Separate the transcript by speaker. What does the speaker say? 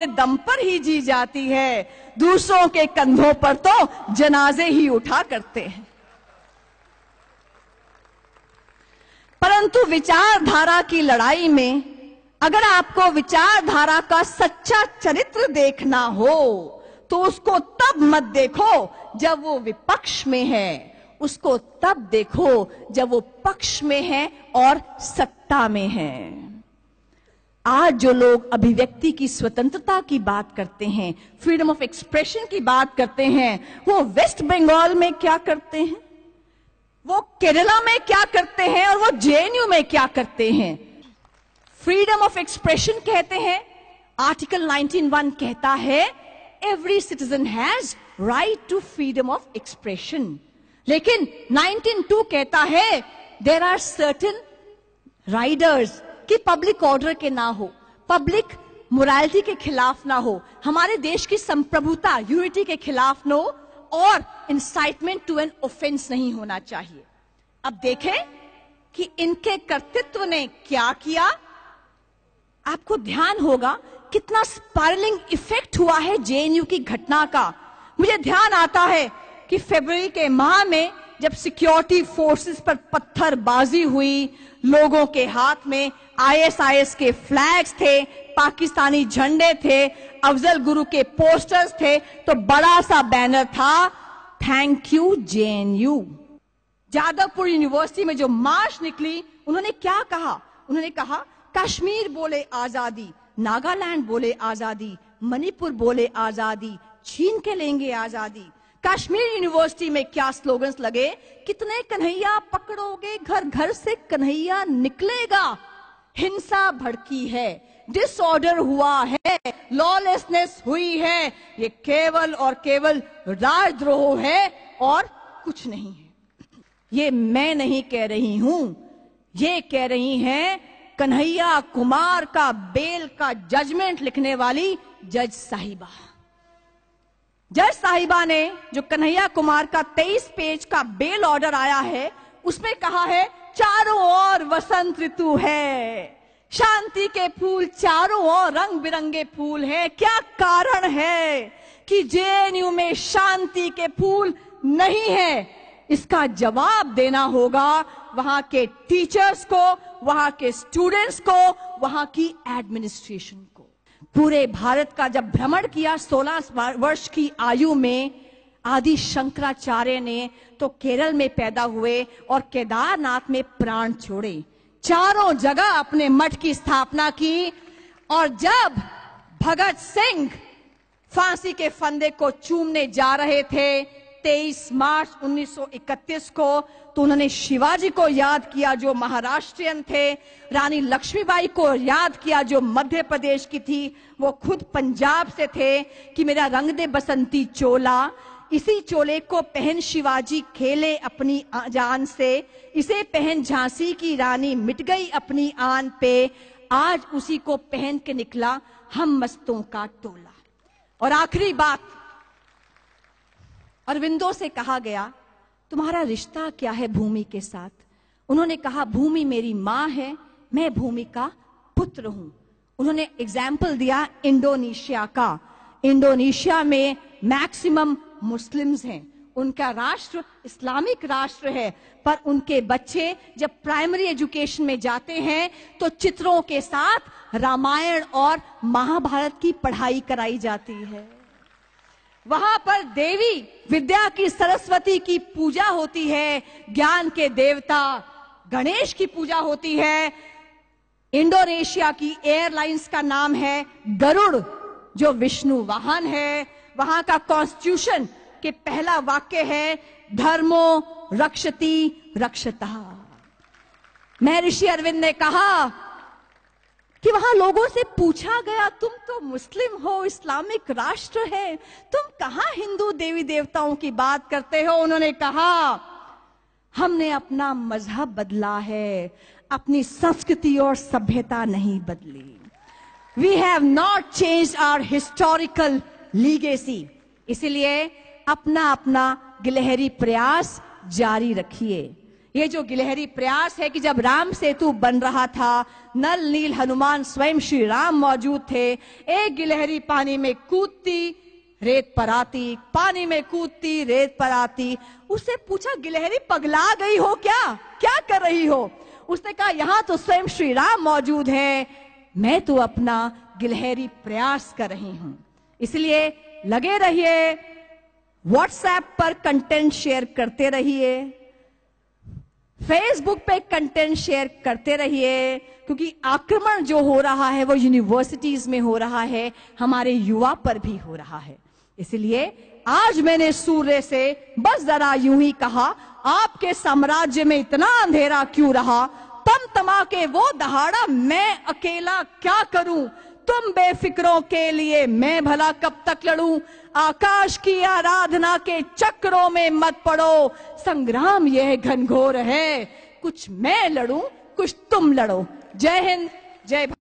Speaker 1: दम पर ही जी जाती है, दूसरों के कंधों पर तो जनाजे ही उठा करते हैं। परंतु विचारधारा की लड़ाई में अगर आपको विचारधारा का सच्चा चरित्र देखना हो तो उसको तब मत देखो जब वो विपक्ष में है, उसको तब देखो जब वो पक्ष में है और सत्ता में है। आज जो लोग अभिव्यक्ति की स्वतंत्रता की बात करते हैं, फ्रीडम ऑफ एक्सप्रेशन की बात करते हैं, वो वेस्ट बंगाल में क्या करते हैं, वो केरला में क्या करते हैं और वो जेएनयू में क्या करते हैं। फ्रीडम ऑफ एक्सप्रेशन कहते हैं, आर्टिकल 19(1) कहता है every citizen has right to freedom of expression, लेकिन 19(2) कहता है देयर आर सर्टेन राइडर्स कि पब्लिक ऑर्डर के ना हो, पब्लिक मोरालिटी के खिलाफ ना हो, हमारे देश की संप्रभुता यूनिटी के खिलाफ ना हो और इंसाइटमेंट टू एन ऑफेंस नहीं होना चाहिए। अब देखें कि इनके कर्तृत्व ने क्या किया। आपको ध्यान होगा कितना स्पाइरलिंग इफेक्ट हुआ है जेएनयू की घटना का। मुझे ध्यान आता है कि फरवरी के माह में जब सिक्योरिटी फोर्सेस पर पत्थरबाजी हुई, लोगों के हाथ में आईएसआईएस के फ्लैग्स थे, पाकिस्तानी झंडे थे, अफजल गुरु के पोस्टर्स थे, तो बड़ा सा बैनर था thank you JNU. Jadavpur university में जो मार्च निकली, उन्होंने क्या कहा? उन्होंने कहा कश्मीर बोले आजादी, नागालैंड बोले आजादी, मणिपुर बोले आजादी, छीन के लेंगे आजादी। कश्मीर यूनिवर्सिटी में क्या स्लोगन्स लगे, कितने कन्हैया पकड़ोगे, घर घर से कन्हैया निकलेगा, हिंसा भड़की है, डिसऑर्डर हुआ है, लॉलेसनेस हुई है, ये केवल और केवल राजद्रोह है और कुछ नहीं है। ये मैं नहीं कह रही हूं, ये कह रही हैं कन्हैया कुमार का बेल का जजमेंट लिखने वाली जज साहिबा। जज साहिबा ने जो कन्हैया कुमार का 23 पेज का बेल ऑर्डर आया है, उसमें कहा है चारों ओर वसंत ऋतु है, शांति के फूल चारों ओर रंग बिरंगे फूल हैं। क्या कारण है कि जेएनयू में शांति के फूल नहीं है? इसका जवाब देना होगा वहां के टीचर्स को, वहां के स्टूडेंट्स को, वहां की एडमिनिस्ट्रेशन को। पूरे भारत का जब भ्रमण किया 16 वर्ष की आयु में आदि शंकराचार्य ने, तो केरल में पैदा हुए और केदारनाथ में प्राण छोड़े, चारों जगह अपने मठ की स्थापना की। और जब भगत सिंह फांसी के फंदे को चूमने जा रहे थे 23 मार्च 1931 को, तो उन्होंने शिवाजी को याद किया जो महाराष्ट्रियन थे, रानी लक्ष्मीबाई को याद किया जो मध्य प्रदेश की थी, वो खुद पंजाब से थे, कि मेरा रंग दे बसंती चोला, इसी चोले को पहन शिवाजी खेले अपनी जान से, इसे पहन झांसी की रानी मिट गई अपनी आन पे, आज उसी को पहन के निकला हम मस्तों का टोला। और आखिरी बात, अरविंदो से कहा गया तुम्हारा रिश्ता क्या है भूमि के साथ? उन्होंने कहा भूमि मेरी माँ है, मैं भूमि का पुत्र हूं। उन्होंने एग्जाम्पल दिया इंडोनेशिया का। इंडोनेशिया में मैक्सिमम मुस्लिम्स हैं, उनका राष्ट्र इस्लामिक राष्ट्र है, पर उनके बच्चे जब प्राइमरी एजुकेशन में जाते हैं तो चित्रों के साथ रामायण और महाभारत की पढ़ाई कराई जाती है। वहां पर देवी विद्या की, सरस्वती की पूजा होती है, ज्ञान के देवता गणेश की पूजा होती है। इंडोनेशिया की एयरलाइंस का नाम है गरुड़, जो विष्णु वाहन है। वहां का कॉन्स्टिट्यूशन के पहला वाक्य है धर्मो रक्षति रक्षतः। महर्षि अरविंद ने कहा कि वहां लोगों से पूछा गया तुम तो मुस्लिम हो, इस्लामिक राष्ट्र है, तुम कहां हिंदू देवी देवताओं की बात करते हो? उन्होंने कहा हमने अपना मजहब बदला है, अपनी संस्कृति और सभ्यता नहीं बदली। We have not changed our historical legacy. इसलिए अपना अपना गिलहरी प्रयास जारी रखिए। ये जो गिलहरी प्रयास है कि जब राम सेतु बन रहा था, नल नील हनुमान स्वयं श्री राम मौजूद थे, एक गिलहरी पानी में कूदती रेत पर आती, पानी में कूदती रेत पर आती। उससे पूछा, गिलहरी पगला गई हो क्या, क्या कर रही हो? उसने कहा, यहां तो स्वयं श्री राम मौजूद है, मैं तो अपना गिलहरी प्रयास कर रही हूं। इसलिए लगे रहिए, व्हाट्सएप पर कंटेंट शेयर करते रहिए, फेसबुक पे कंटेंट शेयर करते रहिए, क्योंकि आक्रमण जो हो रहा है वो यूनिवर्सिटीज में हो रहा है, हमारे युवा पर भी हो रहा है। इसलिए आज मैंने सूर्य से बस जरा यूं ही कहा, आपके साम्राज्य में इतना अंधेरा क्यों रहा? तमा के वो दहाड़ा, मैं अकेला क्या करूं? तुम बेफिक्रों के लिए मैं भला कब तक लड़ूं? आकाश की आराधना के चक्रों में मत पड़ो, संग्राम यह घनघोर है, कुछ मैं लड़ूं कुछ तुम लड़ो। जय हिंद, जय भारत।